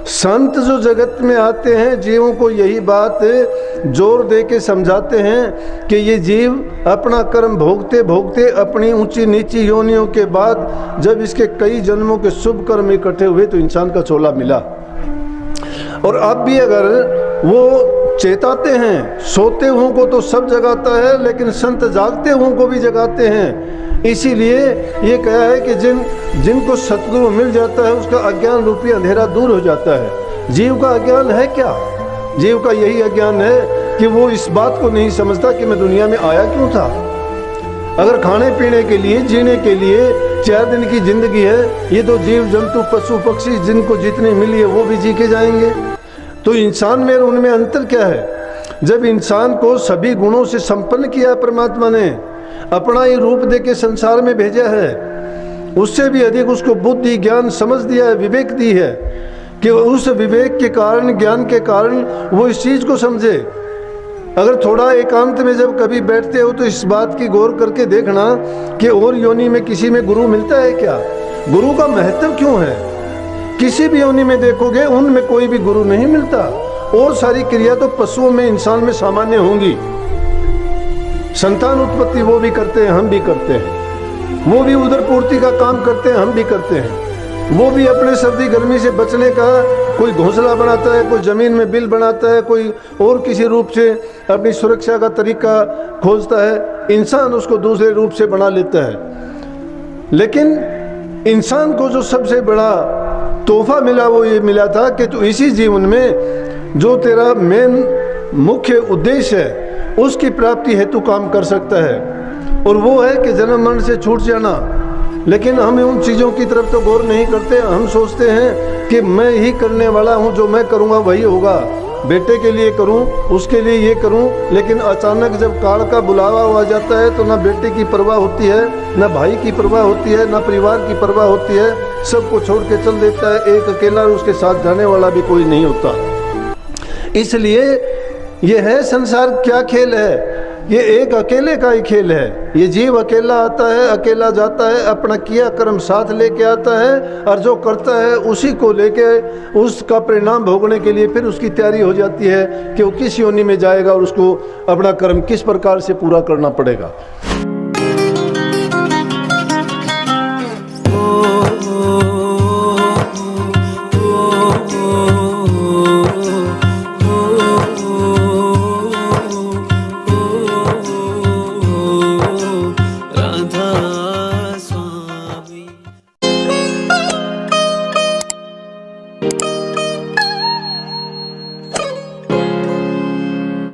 संत जो जगत में आते हैं जीवों को यही बात जोर दे के समझाते हैं कि ये जीव अपना कर्म भोगते भोगते अपनी ऊंची नीची योनियों के बाद जब इसके कई जन्मों के शुभ कर्म इकट्ठे हुए तो इंसान का चोला मिला। और अब भी अगर वो चेताते हैं, सोते हुओं को तो सब जगाता है लेकिन संत जागते हुओं को भी जगाते हैं। इसीलिए ये कहा है कि जिनको सतगुरु मिल जाता है उसका अज्ञान रूपी अंधेरा दूर हो जाता है। जीव का अज्ञान है क्या? जीव का यही अज्ञान है कि वो इस बात को नहीं समझता कि मैं दुनिया में आया क्यों था। अगर खाने पीने के लिए, जीने के लिए 4 दिन की जिंदगी है, ये तो जीव जंतु पशु पक्षी जिनको जितनी मिली है वो भी जी के जाएंगे। तो इंसान में और उनमें अंतर क्या है? जब इंसान को सभी गुणों से संपन्न किया परमात्मा ने, अपना ही रूप दे के संसार में भेजा है, उससे भी अधिक उसको बुद्धि ज्ञान समझ दिया है, विवेक दी है कि उस विवेक के कारण, ज्ञान के कारण वो इस चीज़ को समझे। अगर थोड़ा एकांत में जब कभी बैठते हो तो इस बात की गौर करके देखना कि और योनि में किसी में गुरु मिलता है क्या? गुरु का महत्व क्यों है? किसी भी योनि में देखोगे उनमें कोई भी गुरु नहीं मिलता। और सारी क्रिया तो पशुओं में, इंसान में सामान्य होंगी। संतान उत्पत्ति वो भी करते हैं, हम भी करते हैं। वो भी उदर पूर्ति का काम करते हैं, हम भी करते हैं। वो भी अपने सर्दी गर्मी से बचने का कोई घोंसला बनाता है, कोई ज़मीन में बिल बनाता है, कोई और किसी रूप से अपनी सुरक्षा का तरीका खोजता है। इंसान उसको दूसरे रूप से बना लेता है। लेकिन इंसान को जो सबसे बड़ा तोहफा मिला वो ये मिला था कि तू इसी जीवन में जो तेरा मेन मुख्य उद्देश्य है उसकी प्राप्ति हेतु काम कर सकता है, और वो है कि जन्म मरण से छूट जाना। लेकिन हम उन चीज़ों की तरफ तो गौर नहीं करते। हम सोचते हैं कि मैं ही करने वाला हूँ, जो मैं करूँगा वही होगा, बेटे के लिए करूँ, उसके लिए ये करूँ। लेकिन अचानक जब काल का बुलावा आ जाता है तो ना बेटे की परवाह होती है, ना भाई की परवाह होती है, ना परिवार की परवाह होती है। सबको छोड़ के चल देता है एक अकेला, और उसके साथ जाने वाला भी कोई नहीं होता। इसलिए ये है संसार क्या खेल है? ये एक अकेले का ही खेल है। ये जीव अकेला आता है, अकेला जाता है, अपना किया कर्म साथ लेके आता है, और जो करता है उसी को लेके उसका परिणाम भोगने के लिए फिर उसकी तैयारी हो जाती है कि वो किस योनि में जाएगा और उसको अपना कर्म किस प्रकार से पूरा करना पड़ेगा।